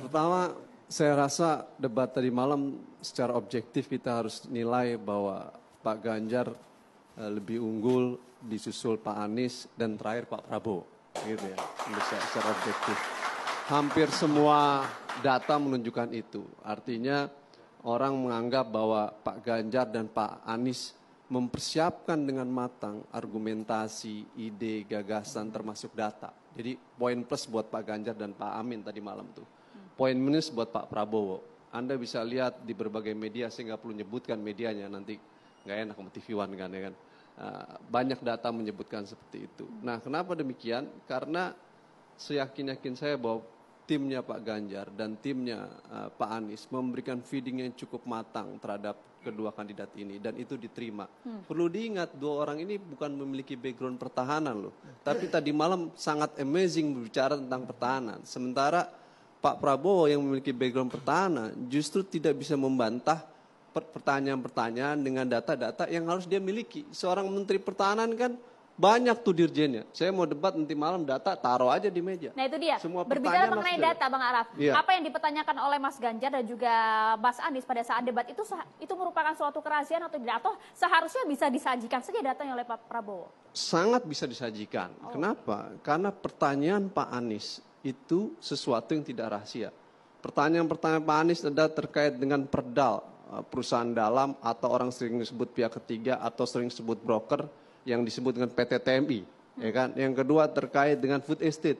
Pertama, saya rasa debat tadi malam secara objektif kita harus nilai bahwa Pak Ganjar lebih unggul disusul Pak Anies dan terakhir Pak Prabowo, gitu ya, secara objektif. Hampir semua data menunjukkan itu. Artinya orang menganggap bahwa Pak Ganjar dan Pak Anies mempersiapkan dengan matang argumentasi, ide, gagasan termasuk data. Jadi poin plus buat Pak Ganjar dan Pak Amin tadi malam tuh. Poin minus buat Pak Prabowo. Anda bisa lihat di berbagai media, saya nggak perlu nyebutkan medianya, nanti nggak enak sama TV One kan ya kan. Banyak data menyebutkan seperti itu. Nah kenapa demikian? Karena seyakin-yakin saya bahwa timnya Pak Ganjar dan timnya Pak Anies memberikan feeding yang cukup matang terhadap kedua kandidat ini dan itu diterima. Perlu diingat dua orang ini bukan memiliki background pertahanan loh. Tapi tadi malam sangat amazing berbicara tentang pertahanan. Sementara Pak Prabowo yang memiliki background pertahanan justru tidak bisa membantah pertanyaan-pertanyaan dengan data-data yang harus dia miliki. Seorang menteri pertahanan kan banyak tuh dirjennya. Saya mau debat nanti malam data taruh aja di meja. Nah itu dia. Semua berbicara mengenai data Bang Araf. Iya. Apa yang dipertanyakan oleh Mas Ganjar dan juga Mas Anies pada saat debat itu merupakan suatu kerahasiaan atau tidak? Atau seharusnya bisa disajikan saja datanya oleh Pak Prabowo? Sangat bisa disajikan. Kenapa? Karena pertanyaan Pak Anies itu sesuatu yang tidak rahasia. Pertanyaan-pertanyaan Pak Anies adalah terkait dengan perdal, perusahaan dalam atau orang sering disebut pihak ketiga atau sering disebut broker yang disebut dengan PT TMI, ya kan? Yang kedua terkait dengan food estate.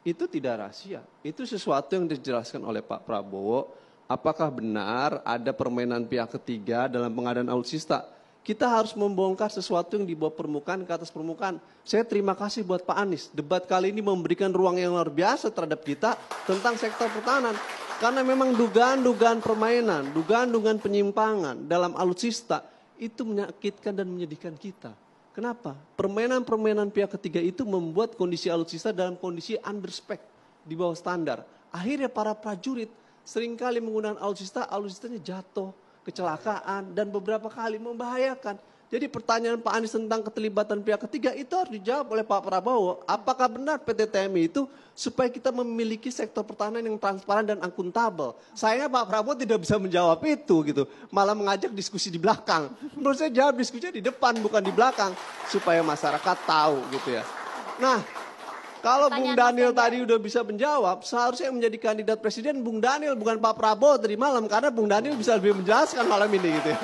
Itu tidak rahasia. Itu sesuatu yang dijelaskan oleh Pak Prabowo. Apakah benar ada permainan pihak ketiga dalam pengadaan alutsista? Kita harus membongkar sesuatu yang di bawah permukaan ke atas permukaan. Saya terima kasih buat Pak Anies. Debat kali ini memberikan ruang yang luar biasa terhadap kita tentang sektor pertahanan. Karena memang dugaan-dugaan permainan, dugaan-dugaan penyimpangan dalam alutsista itu menyakitkan dan menyedihkan kita. Kenapa? Permainan-permainan pihak ketiga itu membuat kondisi alutsista dalam kondisi underspec, di bawah standar. Akhirnya para prajurit seringkali menggunakan alutsistanya jatuh, kecelakaan, dan beberapa kali membahayakan. Jadi pertanyaan Pak Anies tentang keterlibatan pihak ketiga itu harus dijawab oleh Pak Prabowo. Apakah benar PT TMI itu supaya kita memiliki sektor pertahanan yang transparan dan akuntabel? Sayangnya Pak Prabowo tidak bisa menjawab itu gitu. Malah mengajak diskusi di belakang. Menurut saya jawab diskusinya di depan bukan di belakang. Supaya masyarakat tahu gitu ya. Nah kalau Bung Daniel tadi udah bisa menjawab, seharusnya yang menjadi kandidat presiden Bung Daniel bukan Pak Prabowo tadi malam. Karena Bung Daniel bisa lebih menjelaskan malam ini gitu ya.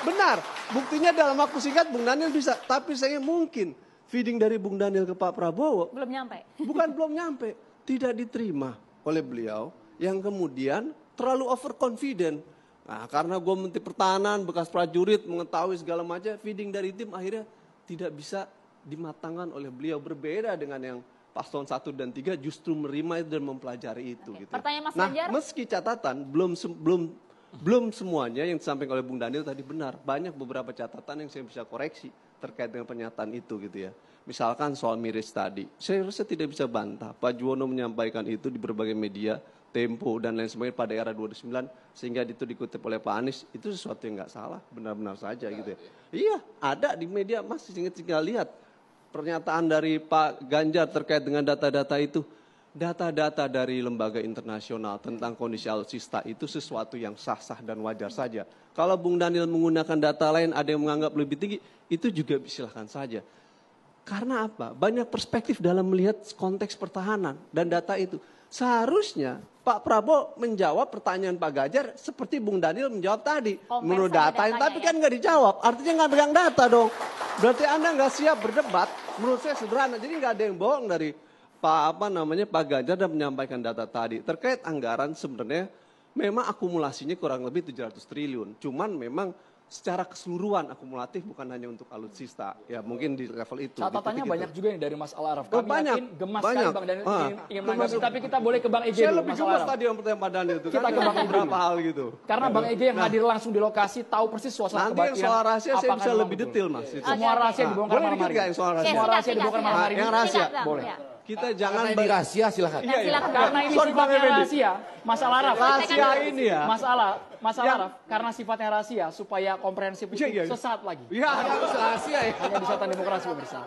Benar, buktinya dalam waktu singkat Bung Daniel bisa. Tapi saya mungkin feeding dari Bung Daniel ke Pak Prabowo. Belum nyampe. Bukan belum nyampe, tidak diterima oleh beliau. Yang kemudian terlalu overconfident. Nah karena gue menteri pertahanan, bekas prajurit, mengetahui segala macam. Feeding dari tim akhirnya tidak bisa dimatangkan oleh beliau. Berbeda dengan yang paslon 1 dan 3 justru menerima itu dan mempelajari itu. Gitu. Pertanyaan Mas Nah Ganjar. meski catatan belum semuanya yang disampaikan oleh Bung Daniel tadi benar. Banyak beberapa catatan yang saya bisa koreksi terkait dengan pernyataan itu gitu ya. Misalkan soal miris tadi. Saya rasa tidak bisa bantah. Pak Juwono menyampaikan itu di berbagai media, Tempo dan lain sebagainya pada era 2009. Sehingga itu dikutip oleh Pak Anies. Itu sesuatu yang nggak salah. Benar-benar saja gitu ya. Iya ada di media masih tinggal lihat. Pernyataan dari Pak Ganjar terkait dengan data-data itu. Data-data dari lembaga internasional tentang kondisi alutsista itu sesuatu yang sah-sah dan wajar saja. Kalau Bung Daniel menggunakan data lain ada yang menganggap lebih tinggi, itu juga silahkan saja. Karena apa? Banyak perspektif dalam melihat konteks pertahanan dan data itu. Seharusnya Pak Prabowo menjawab pertanyaan Pak Ganjar seperti Bung Daniel menjawab tadi. Menurut data, tapi kan nggak dijawab. Artinya nggak pegang data dong. Berarti Anda nggak siap berdebat. Menurut saya sederhana. Jadi nggak ada yang bohong dari Pak Ganjar dan menyampaikan data tadi. Terkait anggaran sebenarnya memang akumulasinya kurang lebih 700 triliun. Cuman memang secara keseluruhan akumulatif bukan hanya untuk alutsista. Ya mungkin di level itu. Catatannya banyak juga nih dari Mas Al-Araf. Kami banyak, yakin gemas sekali Bang Daniel ingin menanggapi. Tapi kita boleh ke Bang Ege saya dulu, lebih Mas gemas Al-Araf. tadi yang pertanyaan Pak Daniel itu. Kita ke Bang Ege beberapa hal gitu. Karena Bang Ege yang hadir langsung di lokasi tahu persis suasana nanti yang soal rahasia saya bisa lebih detail Mas. Semua rahasia dibongkar Boleh malam dikit hari. nggak yang soal rahasia? Semua rahasia dibongkar malam hari. Yang rahasia? Boleh. Kita jangan Karena ini rahasia silakan. Karena ini sifatnya rahasia, masalah Araf. Rahasia ini ya. Masalah Araf, karena sifatnya rahasia supaya komprehensif itu sesaat lagi. Iya, harus rahasia ya. Hanya di Satan Demokrasi pemirsa.